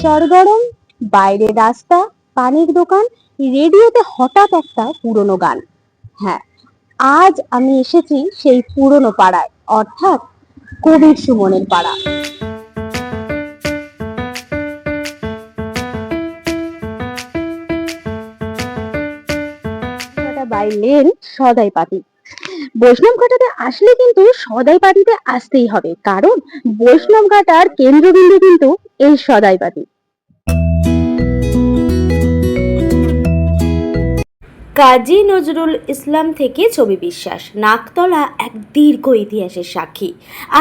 সরগরম, বাইরে রাস্তা, পানির দোকান, রেডিওতে হঠাৎ একটা পুরনো গান। হ্যাঁ, আজ আমি এসেছি সেই পুরনো পাড়ায়, অর্থাৎ কবির সুমনের পাড়া। বাই লেন সদাই পাতি। বৈষ্ণব ঘাটাতে আসলে কিন্তু সদাই পাতিতে আসতেই হবে, কারণ বৈষ্ণব ঘাটার কেন্দ্রবিন্দু কিন্তু এই সদাই পাতি। কাজী নজরুল ইসলাম থেকে ছবি বিশ্বাস, নাকতলা এক দীর্ঘ ইতিহাসের সাক্ষী।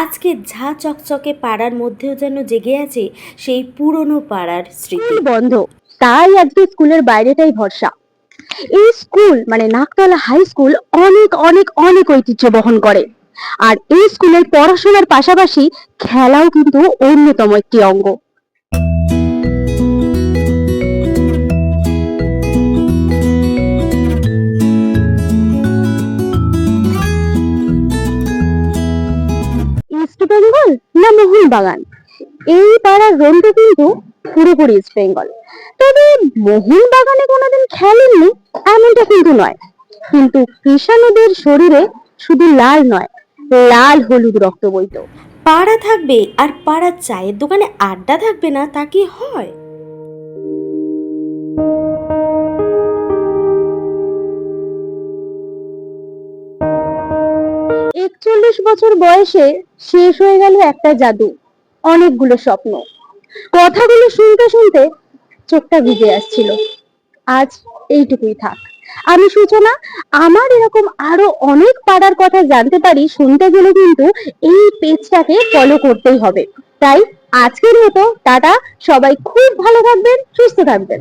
আজকে ঝা চকচকে পাড়ার মধ্যেও যেন জেগে আছে সেই পুরনো পাড়ার স্মৃতি। বন্ধ, তাই আজকে স্কুলের বাইরেটাই ভরসা। এই স্কুল মানে নাকতলা হাই স্কুল অনেক অনেক অনেক ঐতিহ্য বহন করে, আর এই স্কুলের পড়াশোনার পাশাপাশি খেলাও কিন্তু অন্যতম একটি অঙ্গ। ইস্ট বেঙ্গল না মোহনবাগান, এই পাড়ার রন্টু কিন্তু পুরোপুরি ইস্ট বেঙ্গল। তবে মোহনবাগানে কোনোদিন খেলেননি এমনটা কিন্তু নয়, কিন্তু কৃষাণুদের শরীরে শুধু লাল নয়, লাল হলুদ রক্ত বইতো। পাড়া থাকবে আর পাড়ার চায়ের দোকানে আড্ডা থাকবে না, তা কি হয়? 41 বছর বয়সে শেষ হয়ে গেল একটা জাদু, অনেকগুলো স্বপ্ন। কথাগুলো শুনতে শুনতে চোখটা ভিজে আসছিল। আজ এইটুকুই থাক। আমি সূচনা, আমার এরকম আরো অনেক পাড়ার কথা জানতে পারি শুনতে গেলে কিন্তু এই পেজটাকে ফলো করতেই হবে। তাই আজকের মতো টাটা, সবাই খুব ভালো থাকবেন, সুস্থ থাকবেন।